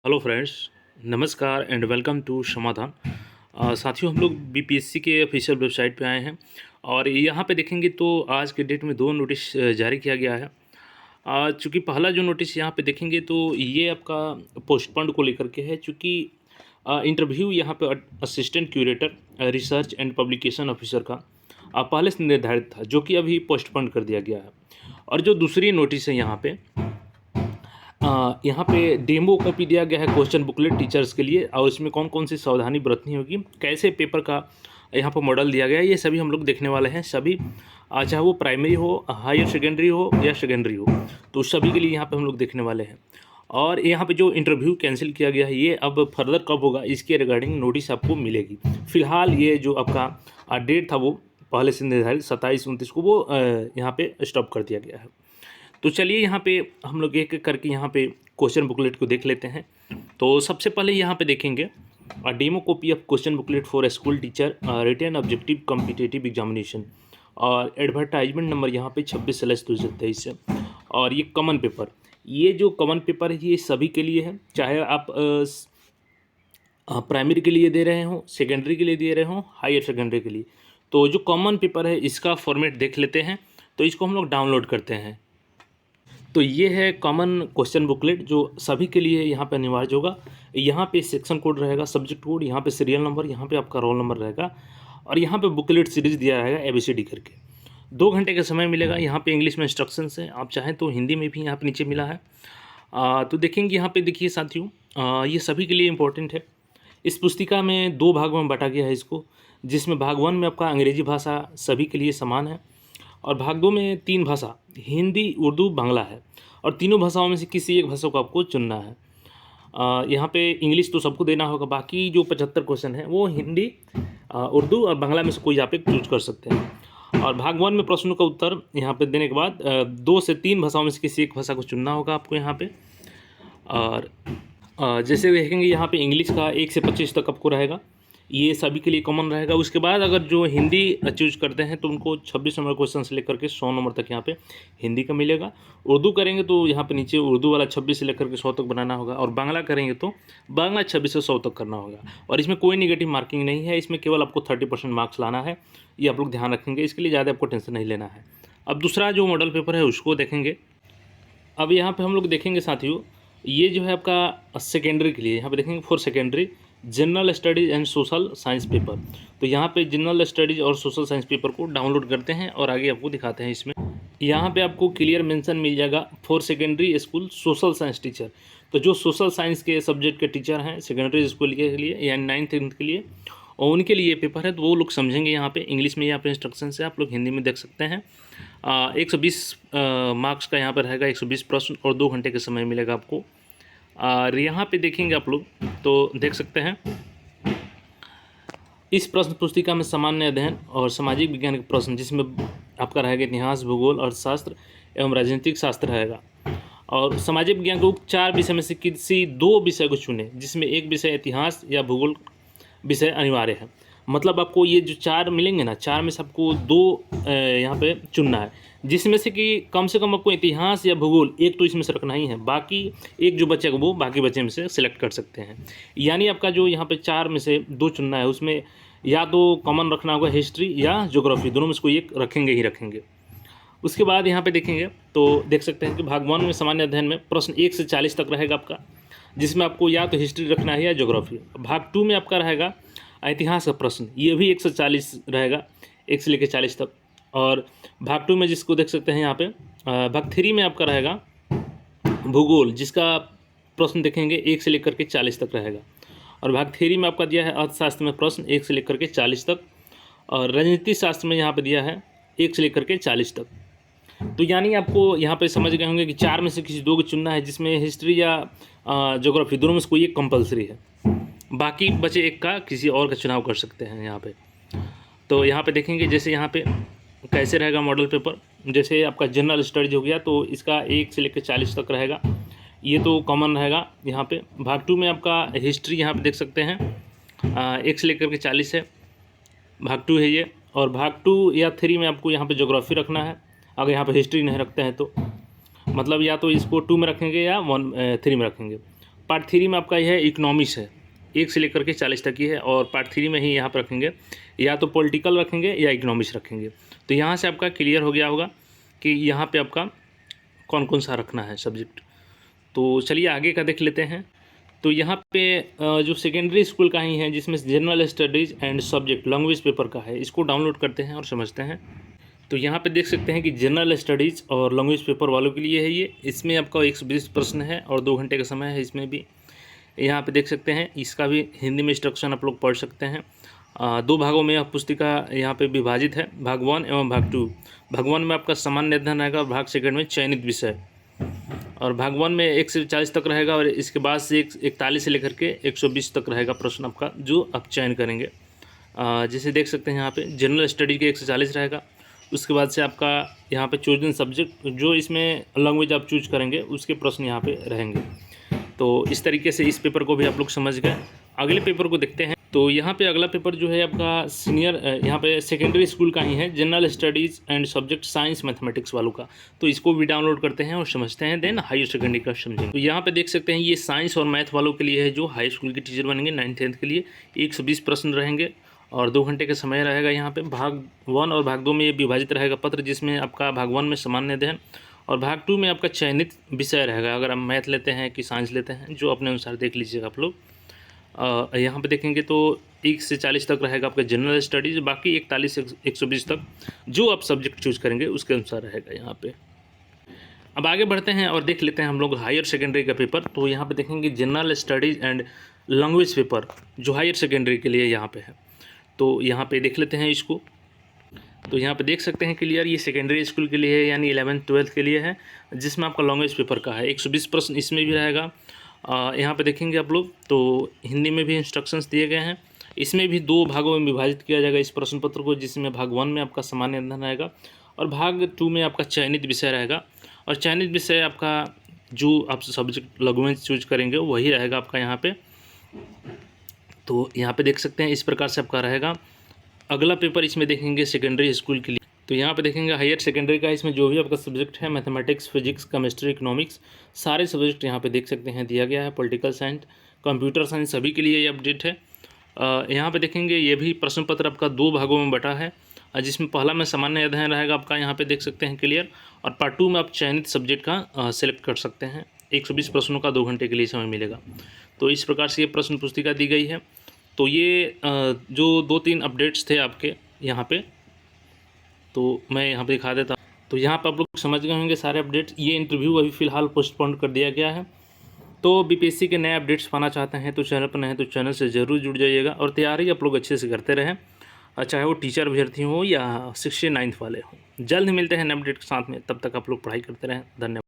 Hello friends, नमस्कार and welcome to समाधान। साथियों, हम लोग बीपीएससी के ऑफिशियल वेबसाइट पे आए हैं और यहाँ पे देखेंगे तो आज के डेट में दो नोटिस जारी किया गया है। चूँकि पहला जो नोटिस यहाँ पे देखेंगे तो ये आपका पोस्टपोन्ड को लेकर के है। चूँकि इंटरव्यू यहाँ पे assistant curator research and publication officer का पहले से निर्धारित था, जो कि अभी पोस्टपोन्ड कर दिया गया है। और जो दूसरी नोटिस है यहाँ पे डेमो कॉपी दिया गया है क्वेश्चन बुकलेट टीचर्स के लिए, और इसमें कौन कौन सी सावधानी बरतनी होगी, कैसे पेपर का यहाँ पर मॉडल दिया गया है, ये सभी हम लोग देखने वाले हैं। सभी चाहे वो प्राइमरी हो, हायर सेकेंडरी हो या सेकेंडरी हो, तो सभी के लिए यहाँ पे हम लोग देखने वाले हैं। और यहाँ पे जो इंटरव्यू कैंसिल किया गया है, ये अब फर्दर कब होगा इसके रिगार्डिंग नोटिस आपको मिलेगी। फिलहाल ये जो आपका डेट था वो पहले से निर्धारित 27-29 को वो यहाँ पे स्टॉप कर दिया गया है। तो चलिए यहाँ पे हम लोग एक एक करके यहाँ पे क्वेश्चन बुकलेट को देख लेते हैं। तो सबसे पहले यहाँ पे देखेंगे demo copy of question booklet for school teacher written objective competitive examination, और एडवर्टाइजमेंट नंबर यहाँ पे 26/2023 है। और ये कॉमन पेपर, ये जो कॉमन पेपर है ये सभी के लिए है, चाहे आप प्राइमरी के लिए दे रहे हो, सेकेंडरी के लिए दे रहे हो, हायर सेकेंडरी के लिए। तो जो कॉमन पेपर है इसका फॉर्मेट देख लेते हैं। तो इसको हम लोग डाउनलोड करते हैं। तो ये है कॉमन क्वेश्चन बुकलेट जो सभी के लिए यहाँ पे अनिवार्य होगा। यहाँ पे सेक्शन कोड रहेगा, सब्जेक्ट कोड, यहाँ पे सीरियल नंबर, यहाँ पे आपका रोल नंबर रहेगा, और यहाँ पे बुकलेट सीरीज दिया रहेगा ABCD करके। 2 घंटे का समय मिलेगा। यहाँ पे इंग्लिश में इंस्ट्रक्शंस है, आप चाहें तो हिंदी में भी यहाँ पे नीचे मिला है। तो देखेंगे यहाँ पे, देखिए साथियों, ये सभी के लिए इम्पोर्टेंट है। इस पुस्तिका में 2 भागों में बांटा गया है इसको, जिसमें भाग 1 में आपका अंग्रेजी भाषा सभी के लिए समान है, और भाग 2 में 3 भाषा हिंदी, उर्दू, बांग्ला है, और तीनों भाषाओं में से किसी एक भाषा को आपको चुनना है। यहाँ पे इंग्लिश तो सबको देना होगा, बाकी जो 75 क्वेश्चन हैं वो हिंदी, उर्दू और बांग्ला में से कोई आप एक चूज कर सकते हैं। और भाग 1 में प्रश्नों का उत्तर यहाँ पे देने के बाद 2 से 3 भाषाओं में से किसी एक भाषा को चुनना होगा आपको यहाँ पे। और जैसे देखेंगे यहाँ पे इंग्लिश का 1 से 25 तक आपको रहेगा, ये सभी के लिए कॉमन रहेगा। उसके बाद अगर जो हिंदी चूज करते हैं तो उनको 26 नंबर क्वेश्चन से लेकर के 100 नंबर तक यहाँ पे हिंदी का मिलेगा। उर्दू करेंगे तो यहाँ पे नीचे उर्दू वाला 26 से लेकर के 100 तक बनाना होगा, और बांग्ला करेंगे तो बांग्ला 26 से 100 तक करना होगा। और इसमें कोई निगेटिव मार्किंग नहीं है, इसमें केवल आपको 30% मार्क्स लाना है, ये आप लोग ध्यान रखेंगे। इसके लिए ज़्यादा आपको टेंशन नहीं लेना है। अब दूसरा जो मॉडल पेपर है उसको देखेंगे। अब यहाँ पर हम लोग देखेंगे साथियों, ये जो है आपका सेकेंडरी के लिए, यहाँ पर देखेंगे for secondary general studies and social science paper. तो यहाँ पे जनरल स्टडीज़ और सोशल साइंस पेपर को डाउनलोड करते हैं और आगे आपको दिखाते हैं। इसमें यहाँ पे आपको क्लियर मेंशन मिल जाएगा for secondary school social science teacher. तो जो सोशल साइंस के सब्जेक्ट के टीचर हैं सेकेंडरी स्कूल के लिए, यानी 9th के लिए, और उनके लिए पेपर है, तो वो लोग समझेंगे। यहाँ पे इंग्लिश में यहाँ पे इंस्ट्रक्शन है, आप लोग हिंदी में देख सकते हैं। 120 मार्क्स का यहाँ पर रहेगा, 120 प्रश्न, और 2 घंटे का समय मिलेगा आपको। और यहाँ पे देखेंगे आप लोग तो देख सकते हैं, इस प्रश्न पुस्तिका में सामान्य अध्ययन और सामाजिक विज्ञान के प्रश्न, जिसमें आपका रहेगा इतिहास, भूगोल, अर्थशास्त्र एवं राजनीतिक शास्त्र रहेगा। और सामाजिक विज्ञान के उप 4 विषय में से किसी 2 विषय को चुने, जिसमें एक विषय इतिहास या भूगोल विषय अनिवार्य है। मतलब आपको ये जो 4 मिलेंगे ना, 4 में से आपको 2 यहाँ पे चुनना है, जिसमें से कि कम से कम आपको इतिहास या भूगोल एक तो इसमें से रखना ही है, बाकी एक जो बचेगा वो बाकी बचे में से सिलेक्ट कर सकते हैं। यानी आपका जो यहाँ पे 4 में से 2 चुनना है, उसमें या तो कॉमन रखना होगा हिस्ट्री या ज्योग्राफी, दोनों में से कोई एक रखेंगे ही रखेंगे। उसके बाद यहाँ पे देखेंगे तो देख सकते हैं कि भाग 1 में सामान्य अध्ययन में प्रश्न 1 से 40 तक रहेगा आपका, जिसमें आपको या तो हिस्ट्री रखना है या ज्योग्राफी। भाग 2 में आपका रहेगा इतिहास का प्रश्न, ये भी 1 से 40 रहेगा, 1 से लेकर 40 तक। और भाग 2 में जिसको देख सकते हैं यहाँ पे, भाग 3 में आपका रहेगा भूगोल, जिसका प्रश्न देखेंगे 1 से लेकर के 40 तक रहेगा। और भाग 3 में आपका दिया है अर्थशास्त्र में प्रश्न 1 से लेकर के 40 तक, और राजनीति शास्त्र में यहाँ पे दिया है 1 से लेकर के 40 तक। तो यानी आपको यहाँ पे समझ गए होंगे कि 4 में से किसी 2 को चुनना है, जिसमें हिस्ट्री या ज्योग्राफी दोनों में से कोई एक कंपलसरी है, बाकी बचे एक का किसी और का चुनाव कर सकते हैं यहाँ पे। तो यहाँ पे देखेंगे जैसे यहाँ पे कैसे रहेगा मॉडल पेपर। जैसे आपका जनरल स्टडीज हो गया तो इसका 1 से लेकर 40 तक रहेगा, ये तो कॉमन रहेगा। यहाँ पे भाग 2 में आपका हिस्ट्री यहाँ पे देख सकते हैं 1 से लेकर के 40 है, भाग 2 है ये। और भाग 2 या 3 में आपको यहाँ पे ज्योग्राफी रखना है, अगर यहाँ पे हिस्ट्री नहीं रखते हैं तो, मतलब या तो इसको 2 में रखेंगे या 3 में रखेंगे। पार्ट 3 में आपका यह है इकोनॉमिक्स है, 1 से लेकर के 40 तक की है, और पार्ट 3 में ही यहाँ पर रखेंगे, या तो पॉलिटिकल रखेंगे या इकोनॉमिक्स रखेंगे। तो यहाँ से आपका क्लियर हो गया होगा कि यहाँ पे आपका कौन कौन सा रखना है सब्जेक्ट। तो चलिए आगे का देख लेते हैं। तो यहाँ पे जो सेकेंडरी स्कूल का ही है, जिसमें general studies and subject language paper का है, इसको डाउनलोड करते हैं और समझते हैं। तो यहाँ पे देख सकते हैं कि जनरल स्टडीज़ और लैंग्वेज पेपर वालों के लिए है ये। इसमें आपका 120 प्रश्न है और 2 घंटे का समय है इसमें भी। यहाँ पे देख सकते हैं, इसका भी हिंदी में इंस्ट्रक्शन आप लोग पढ़ सकते हैं। 2 भागों में यह पुस्तिका यहाँ पे विभाजित है, भाग 1 एवं भाग 2। भाग 1 में आपका सामान्य अध्ययन रहेगा और भाग 2 में चयनित विषय। और भाग 1 में 1 से 40 तक रहेगा और इसके बाद से 41 से लेकर के 120 तक रहेगा प्रश्न आपका, जो आप चयन करेंगे। जैसे देख सकते हैं यहाँ पे जनरल स्टडी के 1 से 40 रहेगा। उसके बाद से आपका यहाँ पे चोजन सब्जेक्ट, जो इसमें लैंग्वेज आप चूज करेंगे उसके प्रश्न यहाँ पे रहेंगे। तो इस तरीके से इस पेपर को भी आप लोग समझ गए। अगले पेपर को देखते हैं। तो यहाँ पे अगला पेपर जो है आपका सीनियर, यहाँ पे सेकेंडरी स्कूल का ही है, general studies and subject science mathematics वालों का। तो इसको भी डाउनलोड करते हैं और समझते हैं, देन हायर सेकेंडरी का समझेंगे। तो यहाँ पे देख सकते हैं ये साइंस और मैथ वालों के लिए है, जो हाई स्कूल के टीचर बनेंगे 9th-10th के लिए। 120 प्रश्न रहेंगे और 2 घंटे का समय रहेगा। यहाँ पे भाग 1 और भाग 2 में ये विभाजित रहेगा पत्र, जिसमें आपका भाग 1 में सामान्य अध्ययन और भाग 2 में आपका चयनित विषय रहेगा। अगर आप मैथ लेते हैं कि साइंस लेते हैं, जो अपने अनुसार देख लीजिएगा आप लोग। यहाँ पे देखेंगे तो 1 से 40 तक रहेगा आपका जनरल स्टडीज़, बाकी 41 से 120 तक जो आप सब्जेक्ट चूज करेंगे उसके अनुसार रहेगा यहाँ पे। अब आगे बढ़ते हैं और देख लेते हैं हम लोग हायर सेकेंडरी का पेपर। तो यहाँ पे देखेंगे general studies and language paper, जो हायर सेकेंडरी के लिए यहाँ पे है। तो यहाँ पे देख लेते हैं इसको। तो यहाँ पे देख सकते हैं क्लियर, ये सेकेंडरी स्कूल के लिए है, यानी 11th-12th के लिए है, जिसमें आपका लैंग्वेज पेपर का है। 120 प्रश्न इसमें भी रहेगा। यहाँ पे देखेंगे आप लोग तो हिंदी में भी इंस्ट्रक्शंस दिए गए हैं। इसमें भी 2 भागों में विभाजित किया जाएगा इस प्रश्न पत्र को, जिसमें भाग 1 में आपका सामान्य अध्ययन रहेगा और भाग 2 में आपका चयनित विषय रहेगा। और चयनित विषय आपका जो आप सब्जेक्ट लैंग्वेज चूज करेंगे वही रहेगा आपका यहाँ पे। तो यहाँ पे देख सकते हैं इस प्रकार से आपका रहेगा। अगला पेपर इसमें देखेंगे सेकेंडरी स्कूल के लिए। तो यहाँ पे देखेंगे हायर सेकेंडरी का, इसमें जो भी आपका सब्जेक्ट है, मैथमेटिक्स, फिजिक्स, केमिस्ट्री, इकोनॉमिक्स, सारे सब्जेक्ट यहाँ पे देख सकते हैं दिया गया है। पॉलिटिकल साइंस, कंप्यूटर साइंस, सभी के लिए ये अपडेट है। यहाँ पे देखेंगे ये भी प्रश्न पत्र आपका 2 भागों में बटा है, जिसमें पहला में सामान्य अध्ययन रहेगा आपका, यहाँ पे देख सकते हैं क्लियर। और पार्ट 2 में आप चयनित सब्जेक्ट का सेलेक्ट कर सकते हैं। 120 प्रश्नों का 2 घंटे के लिए समय मिलेगा। तो इस प्रकार से ये प्रश्न पुस्तिका दी गई है। तो ये जो 2-3 अपडेट्स थे आपके यहाँ पे, तो मैं यहाँ पे दिखा देता हूँ। तो यहाँ पे आप लोग समझ गए होंगे सारे अपडेट्स। ये इंटरव्यू अभी फ़िलहाल पोस्टपोन कर दिया गया है। तो बीपीएससी के नए अपडेट्स पाना चाहते हैं तो चैनल पर नए हैं तो चैनल से ज़रूर जुड़ जाइएगा और तैयारी आप लोग अच्छे से करते रहें, चाहे वो टीचर अभ्यर्थी हो या 69th वाले हों। जल्द मिलते हैं नए अपडेट के साथ में, तब तक आप लोग पढ़ाई करते रहें। धन्यवाद।